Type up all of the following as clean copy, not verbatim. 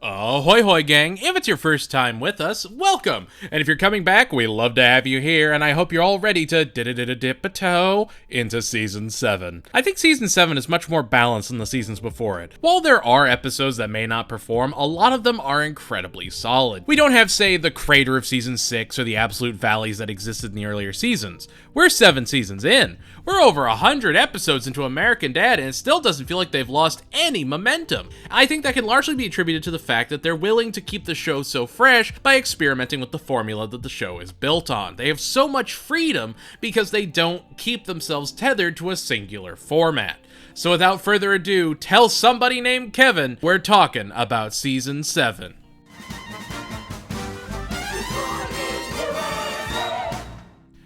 Ahoy hoy gang, if it's your first time with us, welcome! And if you're coming back, we love to have you here, and I hope you're all ready to dip a toe into Season 7. I think Season 7 is much more balanced than the seasons before it. While there are episodes that may not perform, a lot of them are incredibly solid. We don't have, say, the crater of Season 6 or the absolute valleys that existed in the earlier seasons. We're 7 seasons in. We're over 100 episodes into American Dad, and it still doesn't feel like they've lost any momentum. I think that can largely be attributed to the fact that they're willing to keep the show so fresh by experimenting with the formula that the show is built on. They have so much freedom because they don't keep themselves tethered to a singular format. So without further ado, tell somebody named Kevin we're talking about Season 7.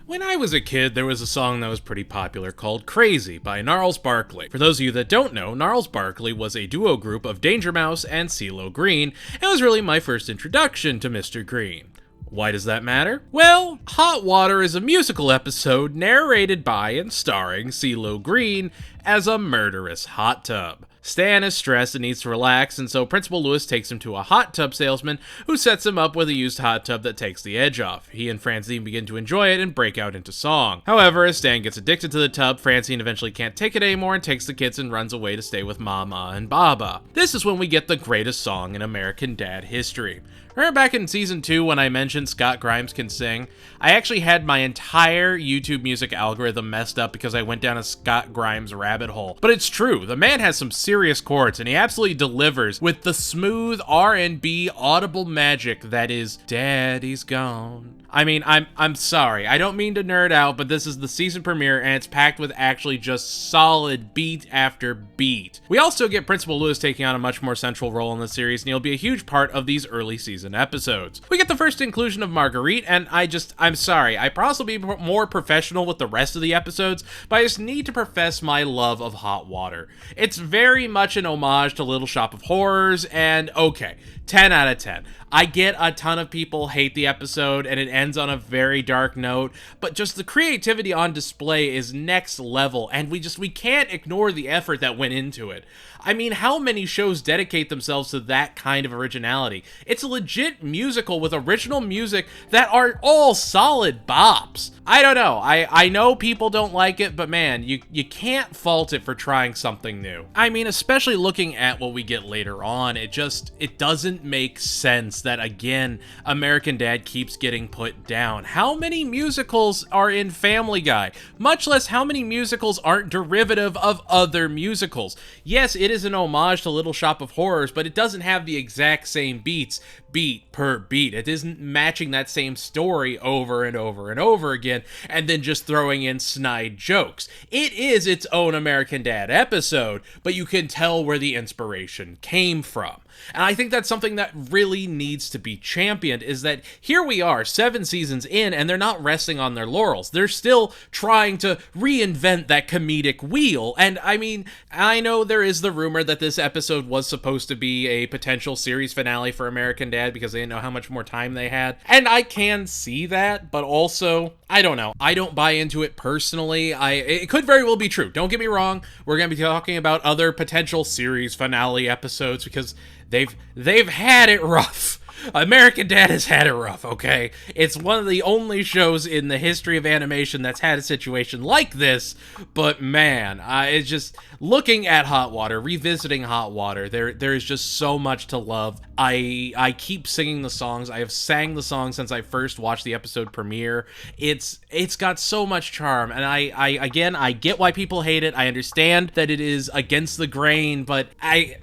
When I was a kid, there was a song that was pretty popular called Crazy by Gnarls Barkley. For those of you that don't know, Gnarls Barkley was a duo group of Danger Mouse and CeeLo Green, and was really my first introduction to Mr. Green. Why does that matter? Well, Hot Water is a musical episode narrated by and starring CeeLo Green as a murderous hot tub. Stan is stressed and needs to relax, and so Principal Lewis takes him to a hot tub salesman who sets him up with a used hot tub that takes the edge off. He and Francine begin to enjoy it and break out into song. However, as Stan gets addicted to the tub, Francine eventually can't take it anymore and takes the kids and runs away to stay with Mama and Baba. This is when we get the greatest song in American Dad history. Remember back in Season 2 when I mentioned Scott Grimes can sing? I actually had my entire YouTube music algorithm messed up because I went down a Scott Grimes rabbit hole. But it's true, the man has some serious chords and he absolutely delivers with the smooth R&B audible magic that is Daddy's Gone. I mean, I'm sorry, I don't mean to nerd out, but this is the season premiere and it's packed with actually just solid beat after beat. We also get Principal Lewis taking on a much more central role in the series, and he'll be a huge part of these early season episodes. We get the first inclusion of Marguerite, and I'm sorry, I promise I'll be more professional with the rest of the episodes, but I just need to profess my love of Hot Water. It's very much an homage to Little Shop of Horrors, and okay, 10 out of 10. I get a ton of people hate the episode and it ends on a very dark note, but just the creativity on display is next level, and we can't ignore the effort that went into it. I mean, how many shows dedicate themselves to that kind of originality? It's a legit musical with original music that are all solid bops. I don't know, I know people don't like it, but man, you can't fault it for trying something new. I mean, especially looking at what we get later on, it doesn't make sense that, again, American Dad keeps getting put down. How many musicals are in Family Guy? Much less how many musicals aren't derivative of other musicals. Yes, it is an homage to Little Shop of Horrors, but it doesn't have the exact same beats, beat per beat. It isn't matching that same story over and over and over again, and then just throwing in snide jokes. It is its own American Dad episode, but you can tell where the inspiration came from. And I think that's something that really needs to be championed, is that here we are, 7 seasons in, and they're not resting on their laurels. They're still trying to reinvent that comedic wheel. And I mean, I know there is the rumor that this episode was supposed to be a potential series finale for American Dad because they didn't know how much more time they had. And I can see that, but also, I don't know. I don't buy into it personally. It could very well be true. Don't get me wrong. We're going to be talking about other potential series finale episodes because they've had it rough. American Dad has had it rough, okay? It's one of the only shows in the history of animation that's had a situation like this, but man, it's just, looking at Hot Water, revisiting Hot Water, there is just so much to love. I keep singing the songs. I have sang the song since I first watched the episode premiere. It's got so much charm, and I get why people hate it. I understand that it is against the grain, but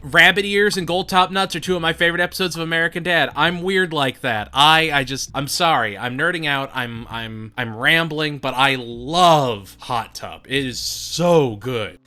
Rabbit Ears and Gold Top Nuts are two of my favorite episodes of American Dad. I'm weird like that. I'm sorry. I'm nerding out. I'm rambling, but I love Hot Tub. It is so good.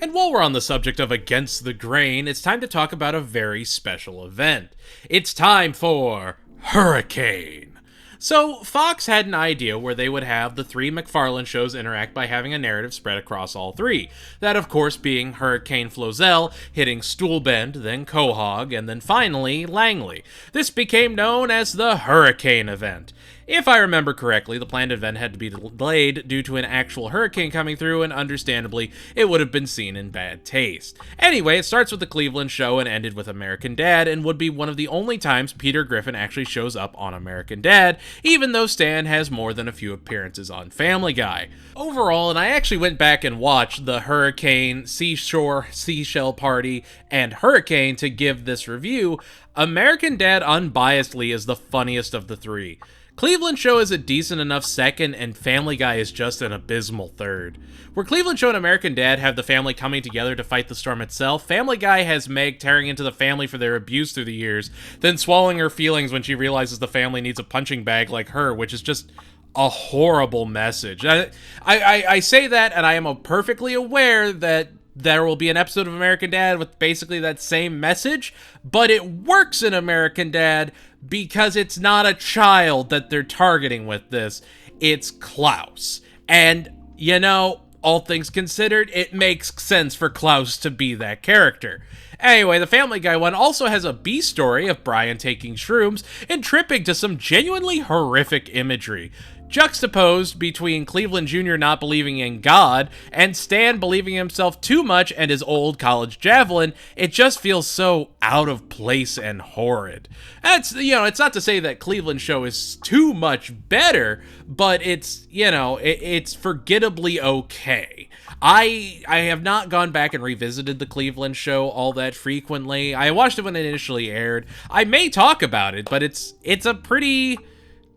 And while we're on the subject of against the grain, it's time to talk about a very special event. It's time for Hurricane. So, Fox had an idea where they would have the 3 McFarlane shows interact by having a narrative spread across all 3. That, of course, being Hurricane Flozell, hitting Stoolbend, then Quahog, and then finally, Langley. This became known as the Hurricane event. If I remember correctly, the planned event had to be delayed due to an actual hurricane coming through, and understandably, it would have been seen in bad taste. Anyway, it starts with the Cleveland show and ended with American Dad, and would be one of the only times Peter Griffin actually shows up on American Dad, even though Stan has more than a few appearances on Family Guy. Overall, and I actually went back and watched the Hurricane, Seashore, Seashell Party, and Hurricane to give this review, American Dad unbiasedly is the funniest of the three. Cleveland Show is a decent enough second, and Family Guy is just an abysmal third. Where Cleveland Show and American Dad have the family coming together to fight the storm itself, Family Guy has Meg tearing into the family for their abuse through the years, then swallowing her feelings when she realizes the family needs a punching bag like her, which is just a horrible message. I say that, and I am perfectly aware that there will be an episode of American Dad with basically that same message, but it works in American Dad because it's not a child that they're targeting with this. It's Klaus. And, you know, all things considered, it makes sense for Klaus to be that character. Anyway, the Family Guy one also has a B story of Brian taking shrooms and tripping to some genuinely horrific imagery, juxtaposed between Cleveland Jr. not believing in God and Stan believing himself too much and his old college javelin. It just feels so out of place and horrid. That's, you know, it's not to say that Cleveland Show is too much better, but it's, you know, it's forgettably okay. I have not gone back and revisited the Cleveland Show all that frequently. I watched it when it initially aired. I may talk about it, but it's a pretty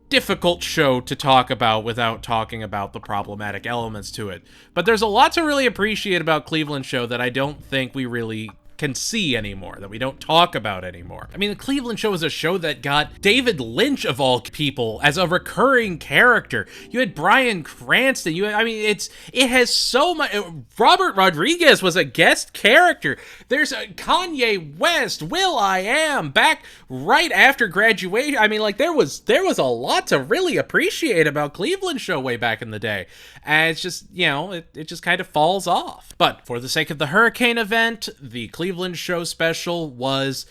difficult show to talk about without talking about the problematic elements to it. But there's a lot to really appreciate about Cleveland Show that I don't think we really can see anymore, that we don't talk about anymore. I mean, the Cleveland Show is a show that got David Lynch, of all people, as a recurring character. You had Bryan Cranston. It has so much. Robert Rodriguez was a guest character. There's Kanye West, will.i.am, back right after graduation. I mean, like, there was a lot to really appreciate about Cleveland Show way back in the day. And it's just, you know, it just kind of falls off. But for the sake of the Hurricane event, the Cleveland Show special was,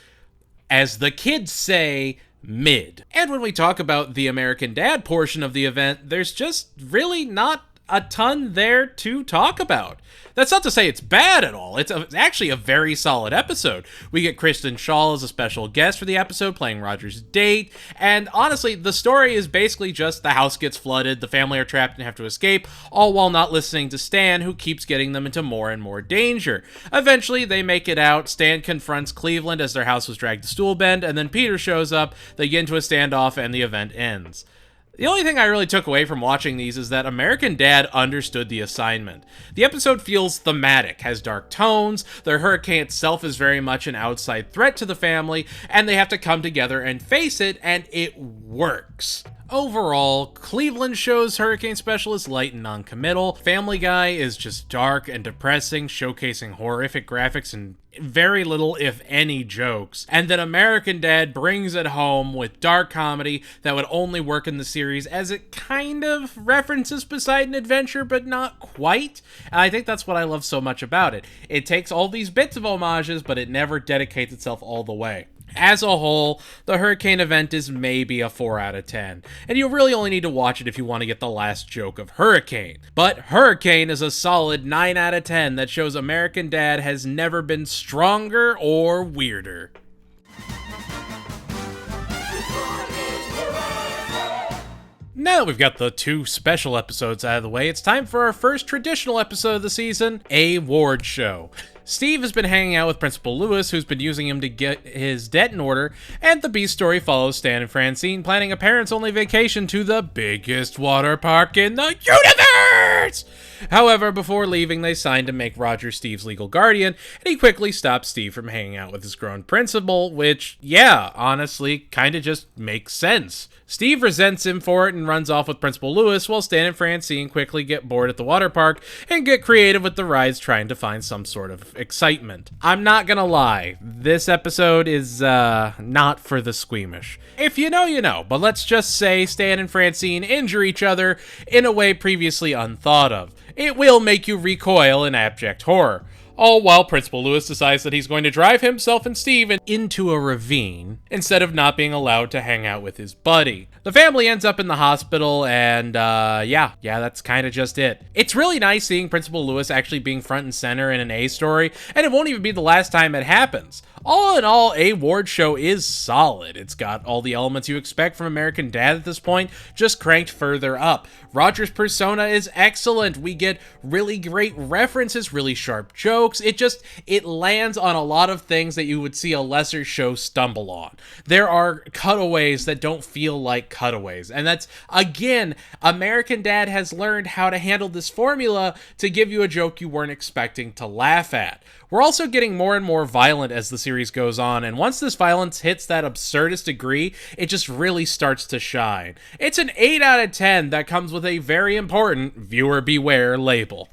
as the kids say, mid. And when we talk about the American Dad portion of the event, there's just really not a ton there to talk about. That's not to say it's bad at all. It's actually a very solid episode. We get Kristen Schaal as a special guest for the episode, playing Roger's date, and honestly, the story is basically just the house gets flooded, the family are trapped and have to escape, all while not listening to Stan, who keeps getting them into more and more danger. Eventually, they make it out. Stan confronts Cleveland as their house was dragged to stool bend, and then Peter shows up, they get into a standoff, and the event ends. The only thing I really took away from watching these is that American Dad understood the assignment. The episode feels thematic, has dark tones, the hurricane itself is very much an outside threat to the family, and they have to come together and face it, and it works. Overall, Cleveland Show's Hurricane Special is light and non-committal. Family Guy is just dark and depressing, showcasing horrific graphics and very little, if any, jokes. And then American Dad brings it home with dark comedy that would only work in the series, as it kind of references Poseidon Adventure, but not quite. And I think that's what I love so much about it. It takes all these bits of homages, but it never dedicates itself all the way. As a whole, the Hurricane event is maybe a 4 out of 10, and you really only need to watch it if you want to get the last joke of Hurricane. But Hurricane is a solid 9 out of 10 that shows American Dad has never been stronger or weirder. Now that we've got the 2 special episodes out of the way, it's time for our first traditional episode of the season, A Ward Show. Steve has been hanging out with Principal Lewis, who's been using him to get his debt in order, and the B story follows Stan and Francine planning a parents-only vacation to the biggest water park in the universe! However, before leaving, they sign to make Roger Steve's legal guardian, and he quickly stops Steve from hanging out with his grown principal, which, yeah, honestly, kinda just makes sense. Steve resents him for it and runs off with Principal Lewis, while Stan and Francine quickly get bored at the water park and get creative with the rides, trying to find some sort of excitement. I'm not gonna lie, this episode is not for the squeamish. If you know, you know, but let's just say Stan and Francine injure each other in a way previously unthought of. It will make you recoil in abject horror. All while Principal Lewis decides that he's going to drive himself and Steve into a ravine instead of not being allowed to hang out with his buddy. The family ends up in the hospital, and yeah, that's kind of just it. It's really nice seeing Principal Lewis actually being front and center in an A story, and it won't even be the last time it happens. All in all, A Ward Show is solid. It's got all the elements you expect from American Dad at this point, just cranked further up. Roger's persona is excellent. We get really great references, really sharp jokes. It lands on a lot of things that you would see a lesser show stumble on. There are cutaways that don't feel like cutaways. And that's, again, American Dad has learned how to handle this formula to give you a joke you weren't expecting to laugh at. We're also getting more and more violent as the series goes on, and once this violence hits that absurdist degree, it just really starts to shine. It's an 8 out of 10 that comes with a very important viewer beware label.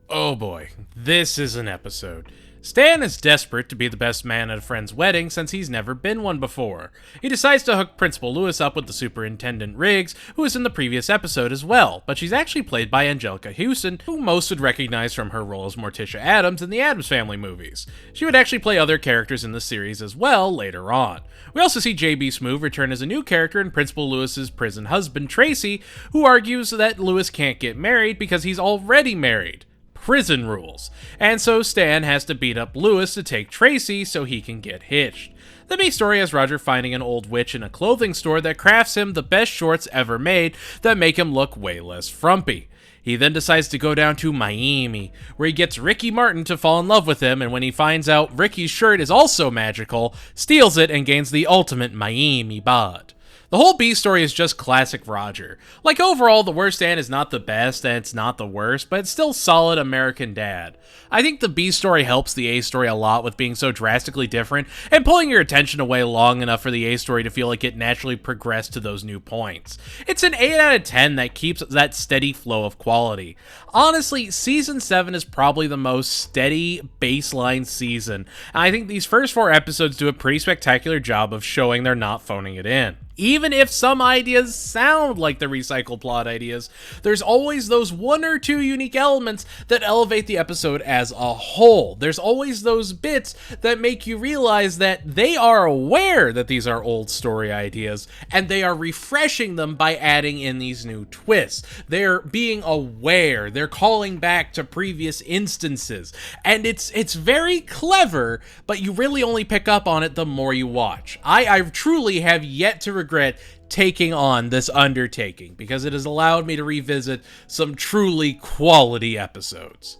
Oh boy, this is an episode. Stan is desperate to be the best man at a friend's wedding since he's never been one before. He decides to hook Principal Lewis up with the Superintendent Riggs, who was in the previous episode as well, but she's actually played by Angelica Houston, who most would recognize from her role as Morticia Addams in the Addams Family movies. She would actually play other characters in the series as well later on. We also see J.B. Smoove return as a new character in Principal Lewis's prison husband, Tracy, who argues that Lewis can't get married because he's already married. Prison rules. And so Stan has to beat up Lewis to take Tracy so he can get hitched. The B story has Roger finding an old witch in a clothing store that crafts him the best shorts ever made that make him look way less frumpy. He then decides to go down to Miami, where he gets Ricky Martin to fall in love with him, and when he finds out Ricky's shirt is also magical, steals it and gains the ultimate Miami bod. The whole B story is just classic Roger. Like, overall, the worst Stan is not the best, and it's not the worst, but it's still solid American Dad. I think the B story helps the A story a lot with being so drastically different, and pulling your attention away long enough for the A story to feel like it naturally progressed to those new points. It's an 8 out of 10 that keeps that steady flow of quality. Honestly, Season 7 is probably the most steady baseline season, and I think these first 4 episodes do a pretty spectacular job of showing they're not phoning it in. Even if some ideas sound like the recycled plot ideas, there's always those 1 or 2 unique elements that elevate the episode as a whole. There's always those bits that make you realize that they are aware that these are old story ideas, and they are refreshing them by adding in these new twists. They're being aware, they're calling back to previous instances, and it's very clever, but you really only pick up on it the more you watch. I truly have yet to regret taking on this undertaking, because it has allowed me to revisit some truly quality episodes.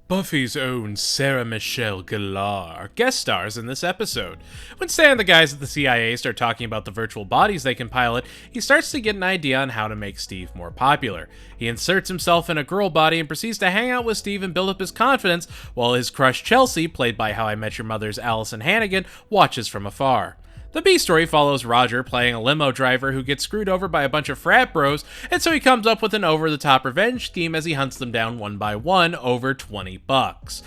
Buffy's own Sarah Michelle Gellar guest stars in this episode. When Stan and the guys at the CIA start talking about the virtual bodies they can pilot, he starts to get an idea on how to make Steve more popular. He inserts himself in a girl body and proceeds to hang out with Steve and build up his confidence, while his crush Chelsea, played by How I Met Your Mother's Allison Hannigan, watches from afar. The B story follows Roger playing a limo driver who gets screwed over by a bunch of frat bros, and so he comes up with an over-the-top revenge scheme as he hunts them down one by one over $20.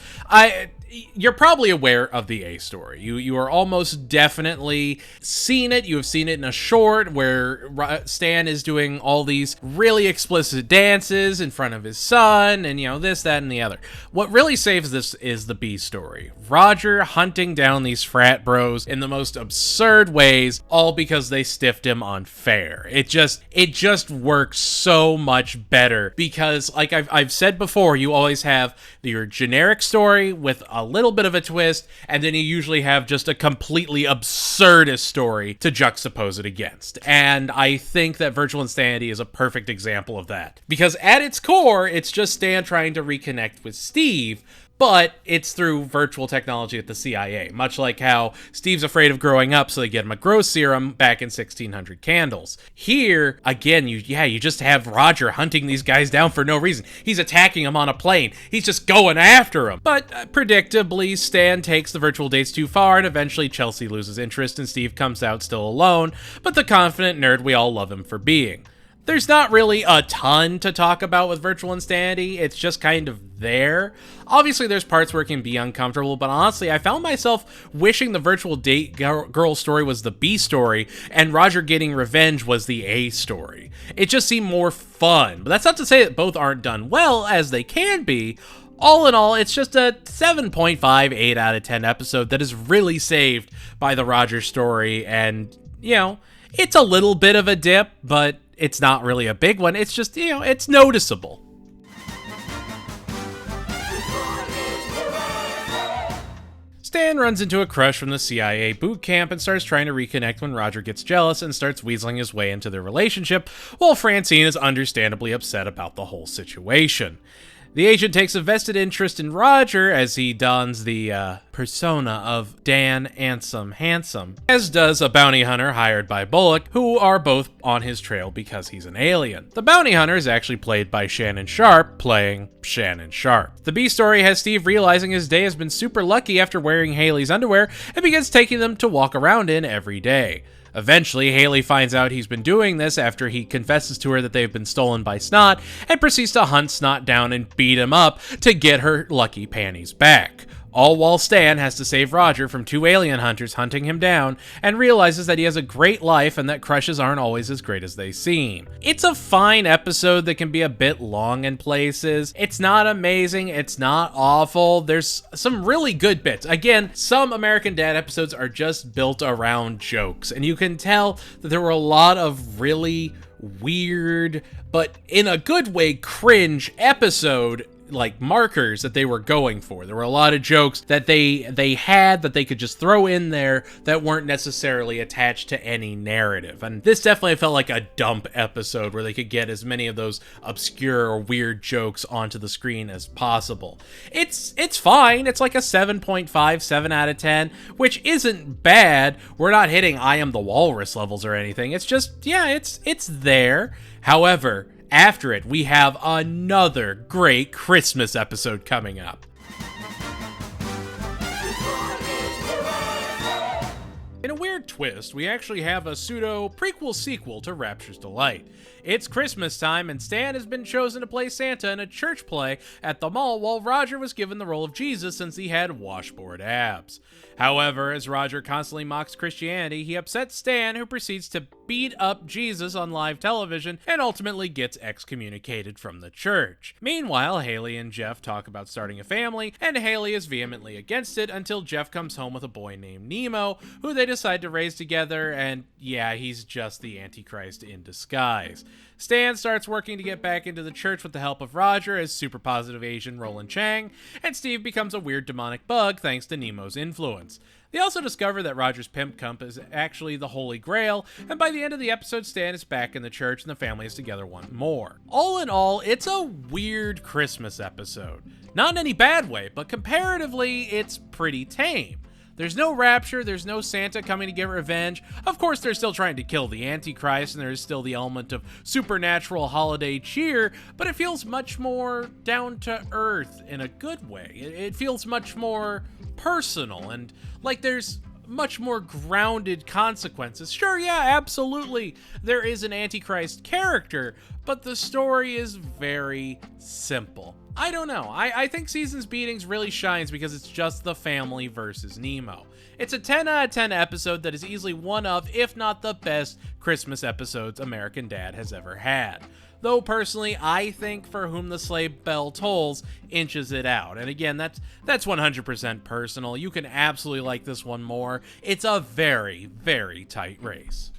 You're probably aware of the A story. You are almost definitely seen it. You have seen it in a short where Stan is doing all these really explicit dances in front of his son, and this, that, and the other. What really saves this is the B story. Roger hunting down these frat bros in the most absurd ways, all because they stiffed him unfair. It just works so much better because, like I've said before, you always have your generic story with a little bit of a twist, and then you usually have just a completely absurdist story to juxtapose it against. And I think that Virtual Insanity is a perfect example of that. Because at its core, it's just Stan trying to reconnect with Steve, but it's through virtual technology at the CIA, much like how Steve's afraid of growing up, so they get him a growth serum back in 1600 Candles. Here, again, you just have Roger hunting these guys down for no reason. He's attacking them on a plane. He's just going after them. But predictably, Stan takes the virtual dates too far, and eventually Chelsea loses interest and Steve comes out still alone, but the confident nerd we all love him for being. There's not really a ton to talk about with Virtual Insanity. It's just kind of there. Obviously, there's parts where it can be uncomfortable, but honestly, I found myself wishing the virtual date girl story was the B story and Roger getting revenge was the A story. It just seemed more fun, but that's not to say that both aren't done well, as they can be. All in all, it's just a 7.5, 8 out of 10 episode that is really saved by the Roger story, and, you know, it's a little bit of a dip, but it's not really a big one. It's just, you know, it's noticeable. Stan runs into a crush from the CIA boot camp and starts trying to reconnect when Roger gets jealous and starts weaseling his way into their relationship, while Francine is understandably upset about the whole situation. The agent takes a vested interest in Roger as he dons the persona of Dan Handsome, as does a bounty hunter hired by Bullock, who are both on his trail because he's an alien. The bounty hunter is actually played by Shannon Sharpe, playing Shannon Sharpe. The B story has Steve realizing his day has been super lucky after wearing Haley's underwear and begins taking them to walk around in every day. Eventually, Haley finds out he's been doing this after he confesses to her that they've been stolen by Snot and proceeds to hunt Snot down and beat him up to get her lucky panties back. All while Stan has to save Roger from 2 alien hunters hunting him down and realizes that he has a great life and that crushes aren't always as great as they seem. It's a fine episode that can be a bit long in places. It's not amazing, it's not awful. There's some really good bits. Again, some American Dad episodes are just built around jokes, and you can tell that there were a lot of really weird, but in a good way, cringe episode like markers that they were going for. There were a lot of jokes that they had that they could just throw in there that weren't necessarily attached to any narrative. And this definitely felt like a dump episode where they could get as many of those obscure or weird jokes onto the screen as possible. It's fine. It's like a 7.5, 7 out of 10, which isn't bad. We're not hitting I Am the Walrus levels or anything. It's just, yeah, it's there. However, after it, we have another great Christmas episode coming up. In a weird twist, we actually have a pseudo prequel sequel to Rapture's Delight. It's Christmas time, and Stan has been chosen to play Santa in a church play at the mall, while Roger was given the role of Jesus since he had washboard abs. However, as Roger constantly mocks Christianity, he upsets Stan, who proceeds to beat up Jesus on live television and ultimately gets excommunicated from the church. Meanwhile, Haley and Jeff talk about starting a family, and Haley is vehemently against it until Jeff comes home with a boy named Nemo, who they decide to raise together, and yeah, he's just the Antichrist in disguise. Stan starts working to get back into the church with the help of Roger as super positive Asian Roland Chang, and Steve becomes a weird demonic bug thanks to Nemo's influence. They also discover that Roger's pimp cup is actually the Holy Grail, and by the end of the episode, Stan is back in the church and the family is together once more. All in all, it's a weird Christmas episode. Not in any bad way, but comparatively, it's pretty tame. There's no rapture, there's no Santa coming to get revenge. Of course, they're still trying to kill the Antichrist, and there's still the element of supernatural holiday cheer, but it feels much more down to earth in a good way. It feels much more personal, and like there's much more grounded consequences. Sure, yeah, absolutely, there is an Antichrist character, but the story is very simple. I don't know. I think Seasons Beatings really shines because it's just the family versus Nemo. It's a 10 out of 10 episode that is easily one of, if not the best, Christmas episodes American Dad has ever had. Though personally, I think For Whom the Sleigh Bell Tolls inches it out. And again, that's 100% personal. You can absolutely like this one more. It's a very, very tight race.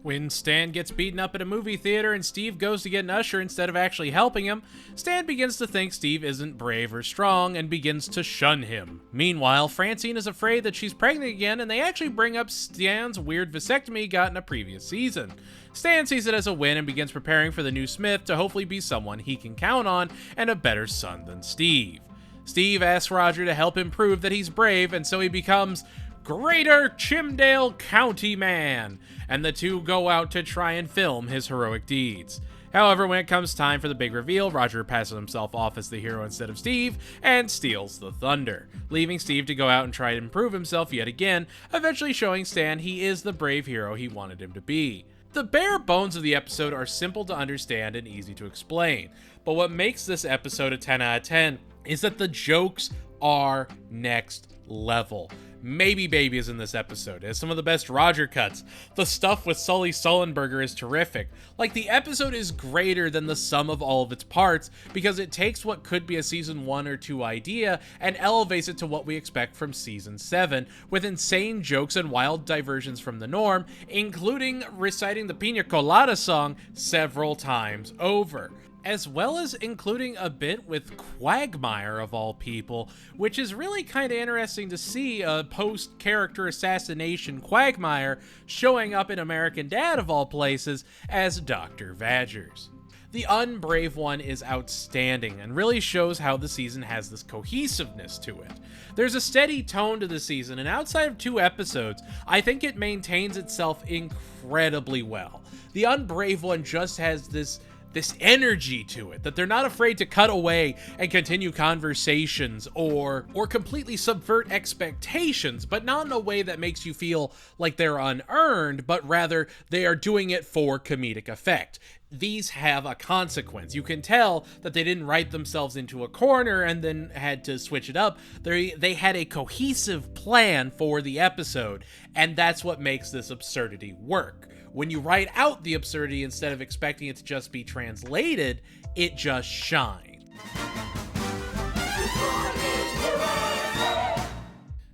When Stan gets beaten up at a movie theater and Steve goes to get an usher instead of actually helping him, Stan begins to think Steve isn't brave or strong and begins to shun him. Meanwhile, Francine is afraid that she's pregnant again, and they actually bring up Stan's weird vasectomy he got in a previous season. Stan sees it as a win and begins preparing for the new Smith to hopefully be someone he can count on and a better son than Steve. Steve asks Roger to help him prove that he's brave, and so he becomes Greater Chimdale County Man, and the two go out to try and film his heroic deeds. However, when it comes time for the big reveal, Roger passes himself off as the hero instead of Steve and steals the thunder, leaving Steve to go out and try to improve himself yet again, eventually showing Stan he is the brave hero he wanted him to be. The bare bones of the episode are simple to understand and easy to explain, but what makes this episode a 10 out of 10 is that the jokes are next level. Maybe Baby is in this episode. It has some of the best Roger cuts. The stuff with Sully Sullenberger is terrific. Like, the episode is greater than the sum of all of its parts because it takes what could be a season 1 or 2 idea and elevates it to what we expect from season 7, with insane jokes and wild diversions from the norm, including reciting the Pina Colada song several times over, as well as including a bit with Quagmire of all people, which is really kind of interesting to see a post-character assassination Quagmire showing up in American Dad of all places as Dr. Vadgers. The Unbrave one is outstanding and really shows how the season has this cohesiveness to it. There's a steady tone to the season, and outside of 2 episodes, I think it maintains itself incredibly well. The Unbrave one just has this energy to it, that they're not afraid to cut away and continue conversations or completely subvert expectations, but not in a way that makes you feel like they're unearned, but rather they are doing it for comedic effect. These have a consequence. You can tell that they didn't write themselves into a corner and then had to switch it up. They had a cohesive plan for the episode, and that's what makes this absurdity work. When you write out the absurdity instead of expecting it to just be translated, it just shines.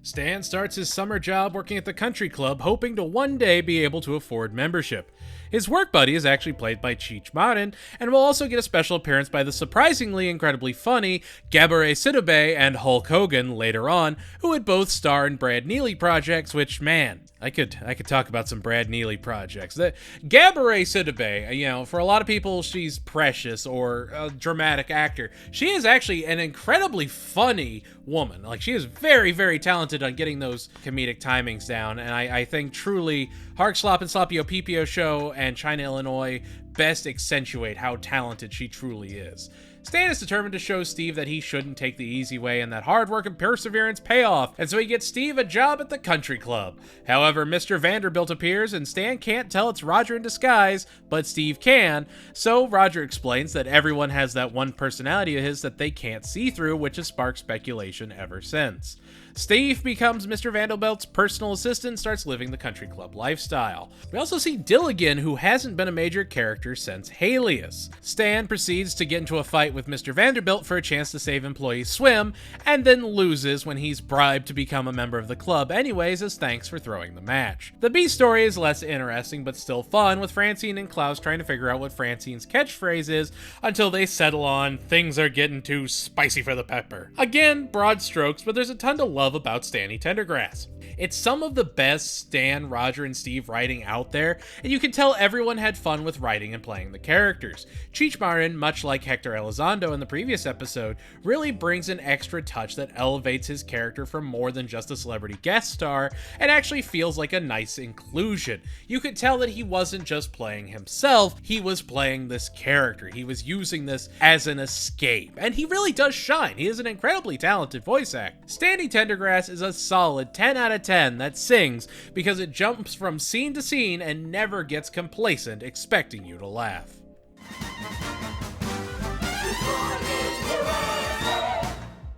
Stan starts his summer job working at the country club, hoping to one day be able to afford membership. His work buddy is actually played by Cheech Marin, and will also get a special appearance by the surprisingly incredibly funny Gabourey Sidibe and Hulk Hogan later on, who would both star in Brad Neely projects, which, man, I could talk about some Brad Neely projects. Gabourey Sidibe, for a lot of people, she's precious or a dramatic actor. She is actually an incredibly funny woman. Like, she is very, very talented on getting those comedic timings down, and I think truly Hark Slop and Sloppy Opipio Show and China, Illinois best accentuate how talented she truly is. Stan is determined to show Steve that he shouldn't take the easy way and that hard work and perseverance pay off, and so he gets Steve a job at the country club. However, Mr. Vanderbilt appears and Stan can't tell it's Roger in disguise, but Steve can, so Roger explains that everyone has that one personality of his that they can't see through, which has sparked speculation ever since. Steve becomes Mr. Vanderbilt's personal assistant and starts living the country club lifestyle. We also see Dilligan, who hasn't been a major character since Halius. Stan proceeds to get into a fight with Mr. Vanderbilt for a chance to save employee Swim, and then loses when he's bribed to become a member of the club anyways as thanks for throwing the match. The B story is less interesting but still fun, with Francine and Klaus trying to figure out what Francine's catchphrase is until they settle on "things are getting too spicy for the pepper." Again, broad strokes, but there's a ton to love about Stanny Tendergrass. It's some of the best Stan, Roger, and Steve writing out there, and you can tell everyone had fun with writing and playing the characters. Cheech Marin, much like Hector Elizondo in the previous episode, really brings an extra touch that elevates his character from more than just a celebrity guest star, and actually feels like a nice inclusion. You could tell that he wasn't just playing himself, he was playing this character. He was using this as an escape, and he really does shine. He is an incredibly talented voice actor. Stanny Tendergrass is a solid 10 out of 10 that sings because it jumps from scene to scene and never gets complacent expecting you to laugh.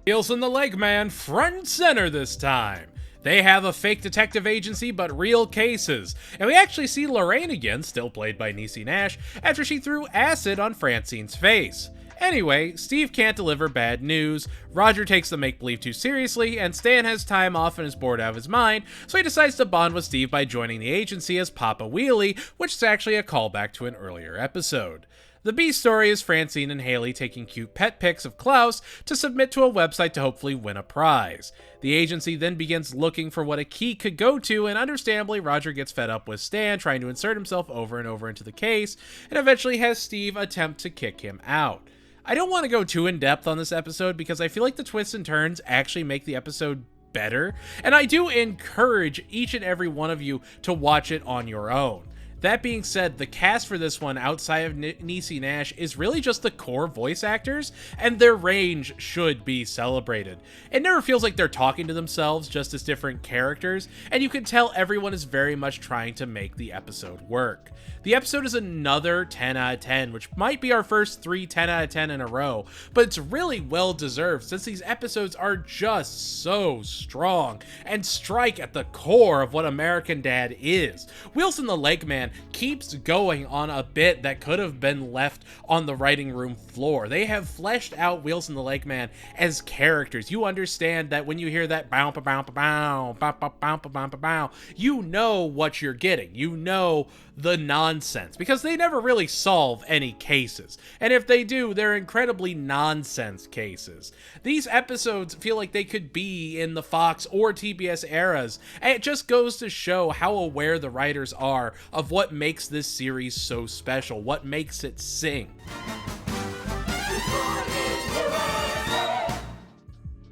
Heels and the Leg Man front and center this time. They have a fake detective agency but real cases, and we actually see Lorraine again, still played by Niecy Nash, after she threw acid on Francine's face. Anyway, Steve can't deliver bad news, Roger takes the make-believe too seriously, and Stan has time off and is bored out of his mind, so he decides to bond with Steve by joining the agency as Papa Wheelie, which is actually a callback to an earlier episode. The B story is Francine and Haley taking cute pet pics of Klaus to submit to a website to hopefully win a prize. The agency then begins looking for what a key could go to, and understandably Roger gets fed up with Stan trying to insert himself over and over into the case, and eventually has Steve attempt to kick him out. I don't want to go too in-depth on this episode because I feel like the twists and turns actually make the episode better, and I do encourage each and every one of you to watch it on your own. That being said, the cast for this one, outside of Niecy Nash, is really just the core voice actors, and their range should be celebrated. It never feels like they're talking to themselves, just as different characters, and you can tell everyone is very much trying to make the episode work. The episode is another 10 out of 10, which might be our first 10 out of 10 in a row, but it's really well deserved since these episodes are just so strong and strike at the core of what American Dad is. Wilson the Lake Man keeps going on a bit that could have been left on the writing room floor. They have fleshed out Wilson the Lake Man as characters. You understand that when you hear that bow bow bow bow bow bow bow bow bow, you know what you're getting. You know the nonsense, because they never really solve any cases, and if they do, they're incredibly nonsense cases. These episodes feel like they could be in the Fox or TBS eras, and it just goes to show how aware the writers are of what makes this series so special, what makes it sing.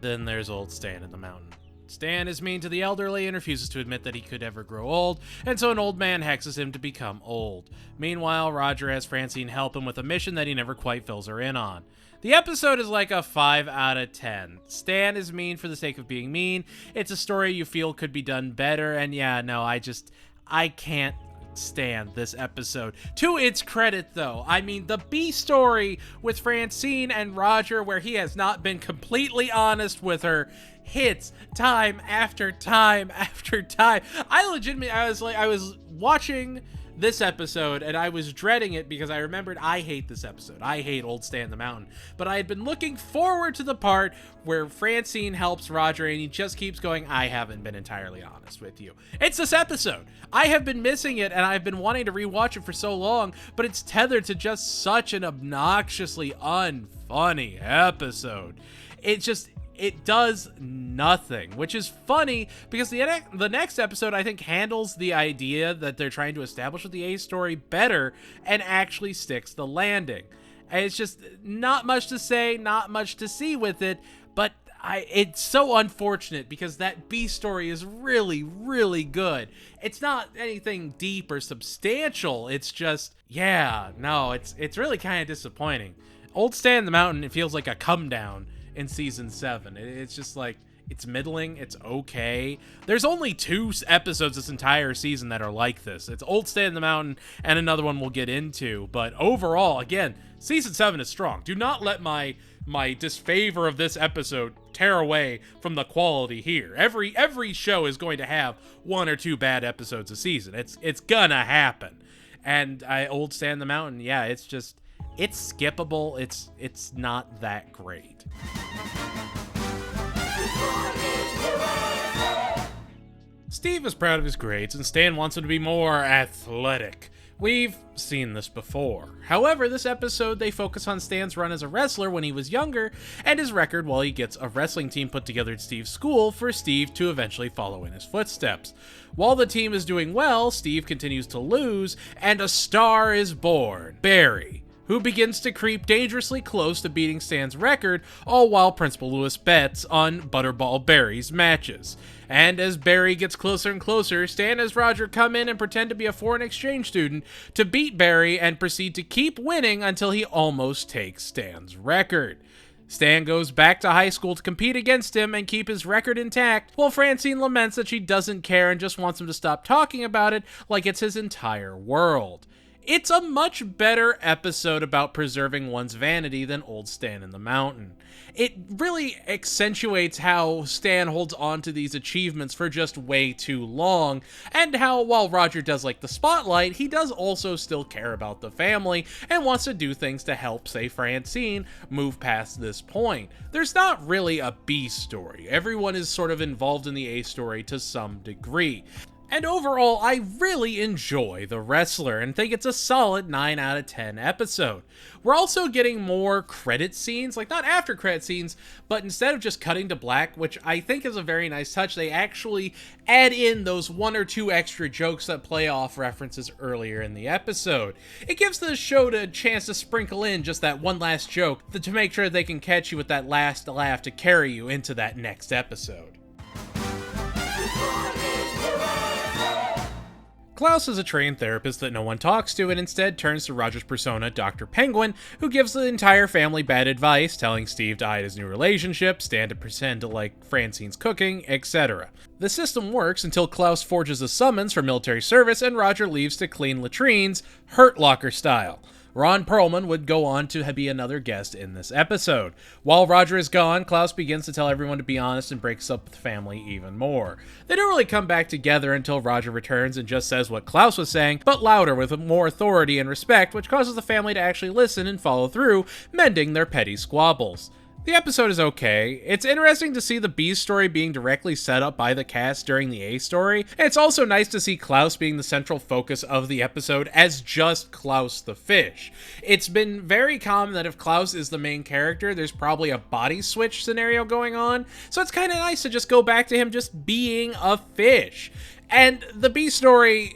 Then there's old Stan in the mountain. Stan is mean to the elderly and refuses to admit that he could ever grow old, and so an old man hexes him to become old. Meanwhile, Roger has Francine help him with a mission that he never quite fills her in on. The episode is like a 5 out of 10. Stan is mean for the sake of being mean. It's a story you feel could be done better, and yeah, no, I can't stand this episode. To its credit, though, I mean, the B story with Francine and Roger, where he has not been completely honest with her, hits time after time after time. I was watching this episode and I was dreading it because I remembered I hate this episode. I hate Old Stan in the Mountain. But I had been looking forward to the part where Francine helps Roger and he just keeps going, I haven't been entirely honest with you. It's this episode. I have been missing it and I've been wanting to rewatch it for so long, but it's tethered to just such an obnoxiously unfunny episode. It does nothing, which is funny because the next episode, I think, handles the idea that they're trying to establish with the A story better and actually sticks the landing. And it's just not much to say, not much to see with it, but it's so unfortunate because that B story is really, really good. It's not anything deep or substantial. It's just, yeah, no, it's really kind of disappointing. Old Stan in the Mountain, it feels like a come down in season 7. It's just like, it's middling, it's okay. There's only 2 episodes this entire season that are like this. It's Old Stan in the Mountain and another one we'll get into, but overall, again, season 7 is strong. Do not let my disfavor of this episode tear away from the quality here. Every show is going to have 1 or 2 bad episodes a season. It's gonna happen. And Old Stan in the Mountain, yeah, it's skippable. It's not that great. Steve is proud of his grades, and Stan wants him to be more athletic. We've seen this before. However, this episode, they focus on Stan's run as a wrestler when he was younger, and his record while he gets a wrestling team put together at Steve's school for Steve to eventually follow in his footsteps. While the team is doing well, Steve continues to lose, and a star is born, Barry, who begins to creep dangerously close to beating Stan's record, all while Principal Lewis bets on Butterball Barry's matches. And as Barry gets closer and closer, Stan has Roger come in and pretend to be a foreign exchange student to beat Barry and proceed to keep winning until he almost takes Stan's record. Stan goes back to high school to compete against him and keep his record intact, while Francine laments that she doesn't care and just wants him to stop talking about it like it's his entire world. It's a much better episode about preserving one's vanity than Old Stan in the Mountain. It really accentuates how Stan holds on to these achievements for just way too long, and how while Roger does like the spotlight, he does also still care about the family and wants to do things to help, say, Francine move past this point. There's not really a B story. Everyone is sort of involved in the A story to some degree. And overall, I really enjoy The Wrestler and think it's a solid 9 out of 10 episode. We're also getting more credit scenes, like not after credit scenes, but instead of just cutting to black, which I think is a very nice touch, they actually add in those 1 or 2 extra jokes that play off references earlier in the episode. It gives the show a chance to sprinkle in just that one last joke to make sure they can catch you with that last laugh to carry you into that next episode. Klaus is a trained therapist that no one talks to and instead turns to Roger's persona, Dr. Penguin, who gives the entire family bad advice, telling Steve to hide his new relationship, stand to pretend to like Francine's cooking, etc. The system works until Klaus forges a summons for military service and Roger leaves to clean latrines, Hurt Locker style. Ron Perlman would go on to be another guest in this episode. While Roger is gone, Klaus begins to tell everyone to be honest and breaks up the family even more. They don't really come back together until Roger returns and just says what Klaus was saying, but louder with more authority and respect, which causes the family to actually listen and follow through, mending their petty squabbles. The episode is okay. It's interesting to see the B story being directly set up by the cast during the A story. It's also nice to see Klaus being the central focus of the episode as just Klaus the fish. It's been very common that if Klaus is the main character, there's probably a body switch scenario going on, so it's kind of nice to just go back to him just being a fish. And the B story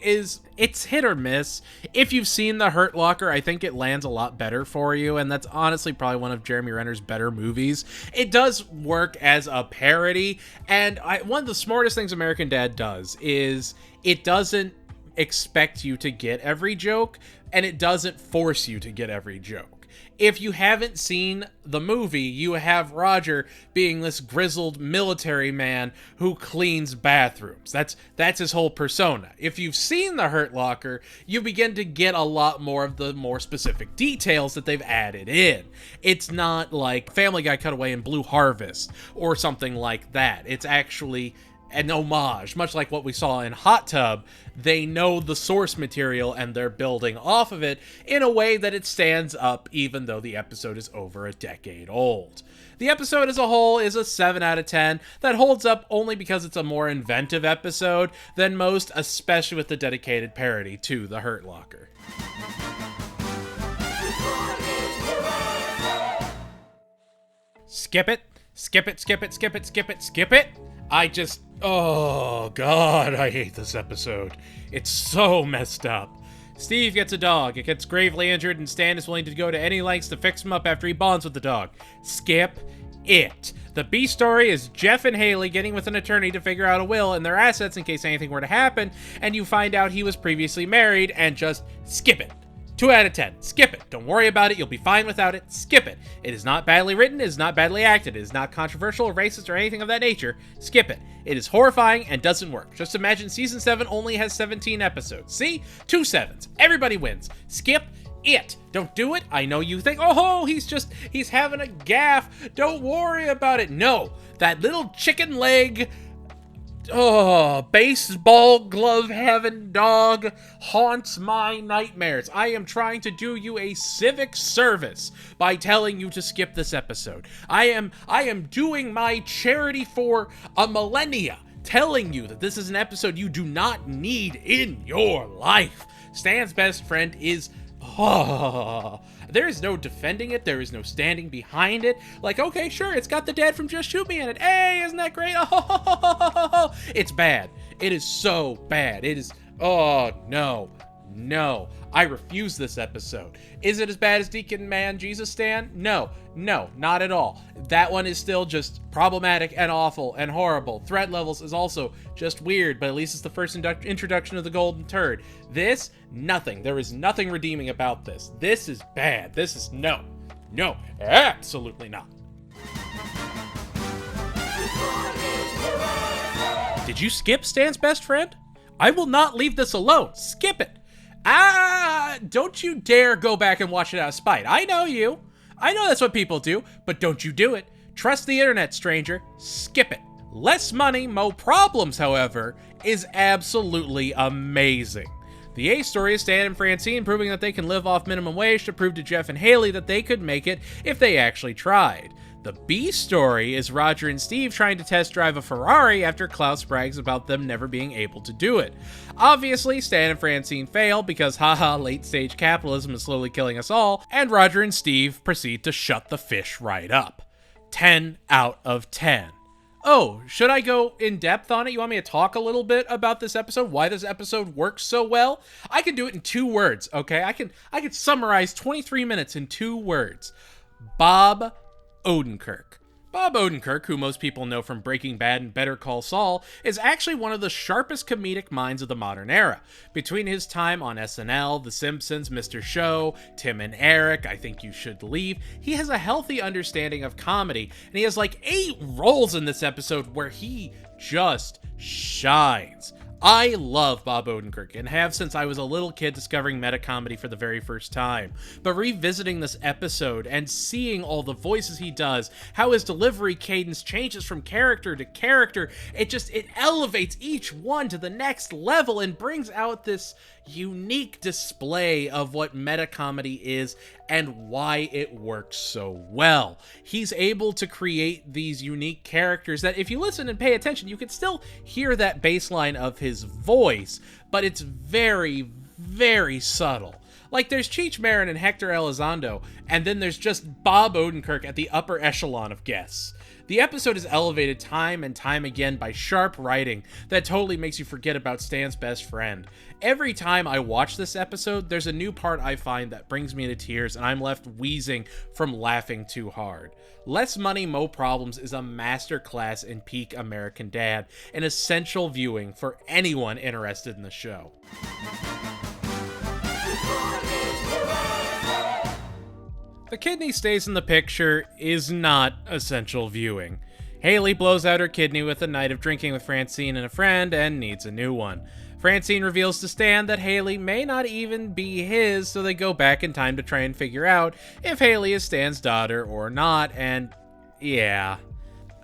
it's hit or miss. If you've seen The Hurt Locker, I think it lands a lot better for you, and that's honestly probably one of Jeremy Renner's better movies. It does work as a parody, and one of the smartest things American Dad does is it doesn't expect you to get every joke, and it doesn't force you to get every joke. If you haven't seen the movie, you have Roger being this grizzled military man who cleans bathrooms. That's his whole persona. If you've seen The Hurt Locker, you begin to get a lot more of the more specific details that they've added in. It's not like Family Guy Cutaway in Blue Harvest or something like that. It's actually an homage, much like what we saw in Hot Tub. They know the source material and they're building off of it in a way that it stands up even though the episode is over a decade old. The episode as a whole is a 7 out of 10 that holds up only because it's a more inventive episode than most, especially with the dedicated parody to The Hurt Locker. Skip it, skip it, skip it, skip it, skip it, skip it. Oh god, I hate this episode. It's so messed up. Steve gets a dog. It gets gravely injured and Stan is willing to go to any lengths to fix him up after he bonds with the dog. Skip it. The B story is Jeff and Haley getting with an attorney to figure out a will and their assets in case anything were to happen, and you find out he was previously married, and just skip it. 2 out of 10. Skip it. Don't worry about it. You'll be fine without it. Skip it. It is not badly written. It is not badly acted. It is not controversial or racist or anything of that nature. Skip it. It is horrifying and doesn't work. Just imagine season 7 only has 17 episodes. See? 2 7s. Everybody wins. Skip it. Don't do it. I know you think, oh, he's having a gaffe. Don't worry about it. No. That little chicken leg, baseball glove having dog haunts my nightmares. I am trying to do you a civic service by telling you to skip this episode. I am doing my charity for a millennia, telling you that this is an episode you do not need in your life. Stan's best friend is there is no defending it. There is no standing behind it. Like, okay, sure, it's got the dad from Just Shoot Me in it. Hey, isn't that great? It's bad. It is so bad. It is, no. I refuse this episode. Is it as bad as Deacon Man Jesus Stan? No, not at all. That one is still just problematic and awful and horrible. Threat levels is also just weird, but at least it's the first introduction of the golden turd. This, nothing. There is nothing redeeming about this. This is bad. This is no, absolutely not. Did you skip Stan's best friend? I will not leave this alone. Skip it. Don't you dare go back and watch it out of spite. I know you. I know that's what people do, but don't you do it. Trust the internet, stranger. Skip it. Less money, mo problems, however, is absolutely amazing. The A story is Stan and Francine proving that they can live off minimum wage to prove to Jeff and Haley that they could make it if they actually tried. The B story is Roger and Steve trying to test drive a Ferrari after Klaus brags about them never being able to do it. Obviously, Stan and Francine fail because late stage capitalism is slowly killing us all, and Roger and Steve proceed to shut the fish right up. 10 out of 10. Oh, should I go in depth on it? You want me to talk a little bit about this episode? Why this episode works so well? I can do it in 2 words, okay? I can summarize 23 minutes in 2 words. Bob Odenkirk. Bob Odenkirk, who most people know from Breaking Bad and Better Call Saul, is actually one of the sharpest comedic minds of the modern era. Between his time on SNL, The Simpsons, Mr. Show, Tim and Eric, I Think You Should Leave, he has a healthy understanding of comedy, and he has like 8 roles in this episode where he just shines. I love Bob Odenkirk and have since I was a little kid discovering meta-comedy for the very first time. But revisiting this episode and seeing all the voices he does, how his delivery cadence changes from character to character, it elevates each one to the next level and brings out this unique display of what meta-comedy is and why it works so well. He's able to create these unique characters that if you listen and pay attention, you can still hear that bass line of his voice, but it's very, very subtle. Like, there's Cheech Marin and Hector Elizondo, and then there's just Bob Odenkirk at the upper echelon of guests. The episode is elevated time and time again by sharp writing that totally makes you forget about Stan's best friend. Every time I watch this episode, there's a new part I find that brings me to tears and I'm left wheezing from laughing too hard. Less Money, Mo Problems is a masterclass in peak American Dad, an essential viewing for anyone interested in the show. The kidney stays in the picture is not essential viewing. Haley blows out her kidney with a night of drinking with Francine and a friend and needs a new one. Francine reveals to Stan that Haley may not even be his, so they go back in time to try and figure out if Haley is Stan's daughter or not, and yeah.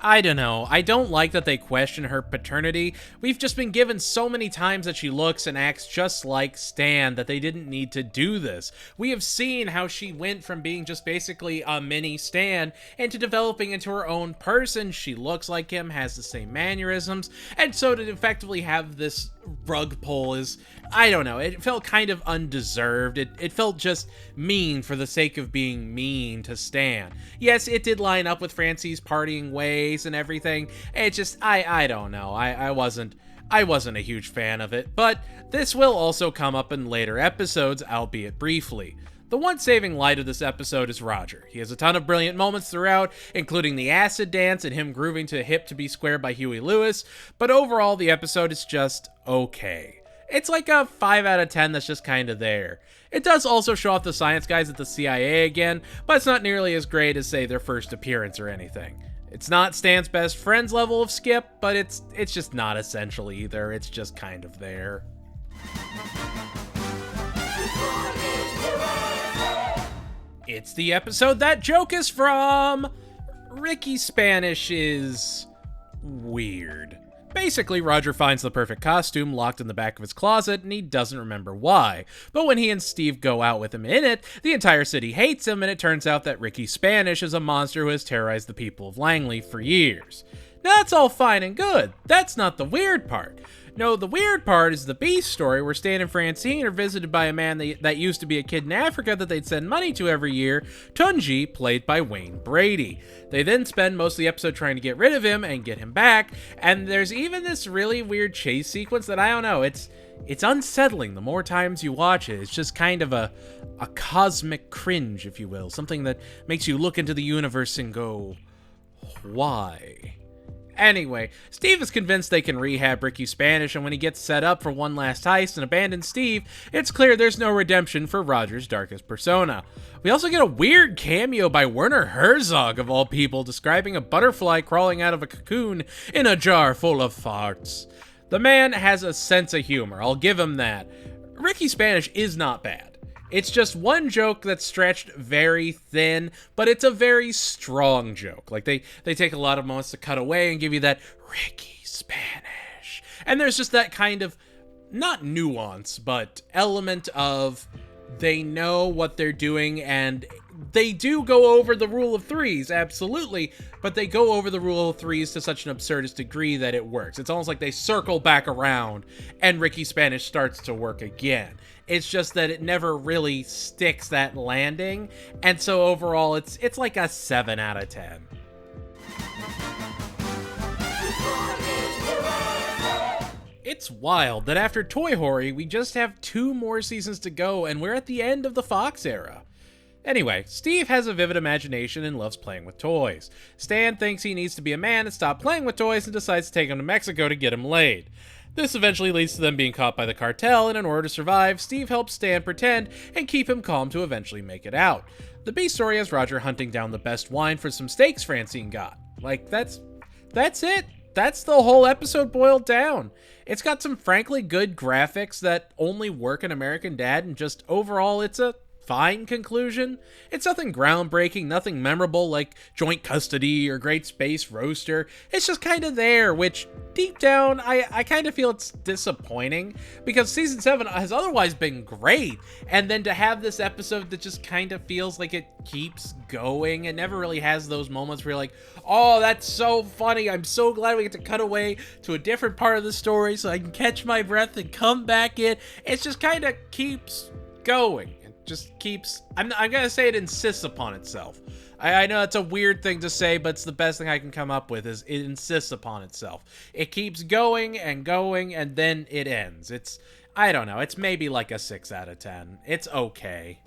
I don't know. I don't like that they question her paternity. We've just been given so many times that she looks and acts just like Stan that they didn't need to do this. We have seen how she went from being just basically a mini Stan into developing into her own person. She looks like him, has the same mannerisms, and so to effectively have this rug pull is, I don't know, it felt kind of undeserved. It felt just mean for the sake of being mean to Stan. Yes, it did line up with Francie's partying ways and everything. It just, I don't know. I wasn't a huge fan of it, but this will also come up in later episodes, albeit briefly. The one saving light of this episode is Roger. He has a ton of brilliant moments throughout, including the acid dance and him grooving to Hip to Be Square by Huey Lewis, but overall the episode is just okay. It's like a 5 out of 10 that's just kind of there. It does also show off the science guys at the CIA again, but it's not nearly as great as, say, their first appearance or anything. It's not Stan's best friend's level of skip, but it's just not essential either. It's just kind of there. It's the episode that joke is from. Ricky Spanish is weird. Basically, Roger finds the perfect costume locked in the back of his closet, and he doesn't remember why. But when he and Steve go out with him in it, the entire city hates him, and it turns out that Ricky Spanish is a monster who has terrorized the people of Langley for years. Now, that's all fine and good. That's not the weird part. No, the weird part is the Beast story where Stan and Francine are visited by a man that used to be a kid in Africa that they'd send money to every year, Tunji, played by Wayne Brady. They then spend most of the episode trying to get rid of him and get him back, and there's even this really weird chase sequence that I don't know, it's unsettling the more times you watch it. It's just kind of a cosmic cringe, if you will, something that makes you look into the universe and go, why? Anyway, Steve is convinced they can rehab Ricky Spanish, and when he gets set up for one last heist and abandons Steve, it's clear there's no redemption for Roger's darkest persona. We also get a weird cameo by Werner Herzog, of all people, describing a butterfly crawling out of a cocoon in a jar full of farts. The man has a sense of humor, I'll give him that. Ricky Spanish is not bad. It's just one joke that's stretched very thin, but it's a very strong joke. Like, they take a lot of moments to cut away and give you that Ricky Spanish. And there's just that kind of, not nuance, but element of they know what they're doing, and they do go over the rule of threes, absolutely, but they go over the rule of threes to such an absurdist degree that it works. It's almost like they circle back around, and Ricky Spanish starts to work again. It's just that it never really sticks that landing, and so overall, it's like a 7 out of 10. It's wild that after Toy Hory, we just have 2 more seasons to go, and we're at the end of the Fox era. Anyway, Steve has a vivid imagination and loves playing with toys. Stan thinks he needs to be a man and stop playing with toys and decides to take him to Mexico to get him laid. This eventually leads to them being caught by the cartel, and in order to survive, Steve helps Stan pretend and keep him calm to eventually make it out. The B story has Roger hunting down the best wine for some steaks Francine got. Like, that's it. That's the whole episode boiled down. It's got some frankly good graphics that only work in American Dad, and just overall it's a fine conclusion. It's nothing groundbreaking, nothing memorable like Joint Custody or Great Space Roaster. It's just kind of there, which deep down I kind of feel it's disappointing, because season 7 has otherwise been great, and then to have this episode that just kind of feels like it keeps going and never really has those moments where you're like, oh, that's so funny, I'm so glad we get to cut away to a different part of the story so I can catch my breath and come back in. It just kind of keeps going. Just keeps, I'm gonna say it insists upon itself. I know it's a weird thing to say, but it's the best thing I can come up with, is it insists upon itself. It keeps going, and then it ends. It's, I don't know, it's maybe like a 6 out of 10. It's okay.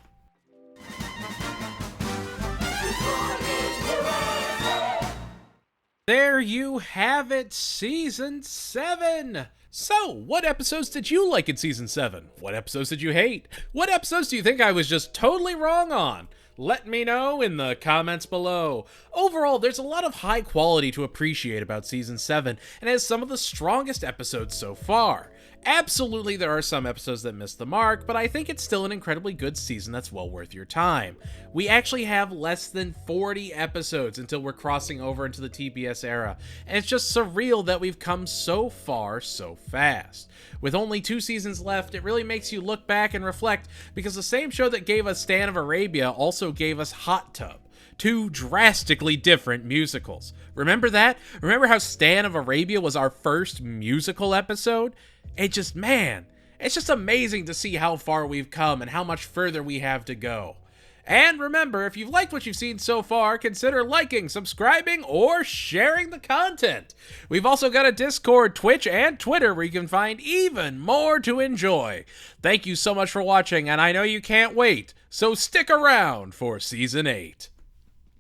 There you have it, Season 7! So, what episodes did you like in Season 7? What episodes did you hate? What episodes do you think I was just totally wrong on? Let me know in the comments below. Overall, there's a lot of high quality to appreciate about Season 7, and it has some of the strongest episodes so far. Absolutely, there are some episodes that miss the mark, but I think it's still an incredibly good season that's well worth your time. We actually have less than 40 episodes until we're crossing over into the TBS era, and it's just surreal that we've come so far so fast. With only 2 seasons left, it really makes you look back and reflect, because the same show that gave us Stan of Arabia also gave us Hot Tub. 2 drastically different musicals. Remember that? Remember how Stan of Arabia was our first musical episode? It's just amazing to see how far we've come and how much further we have to go. And remember, if you've liked what you've seen so far, consider liking, subscribing, or sharing the content. We've also got a Discord, Twitch, and Twitter where you can find even more to enjoy. Thank you so much for watching, and I know you can't wait, so stick around for Season 8.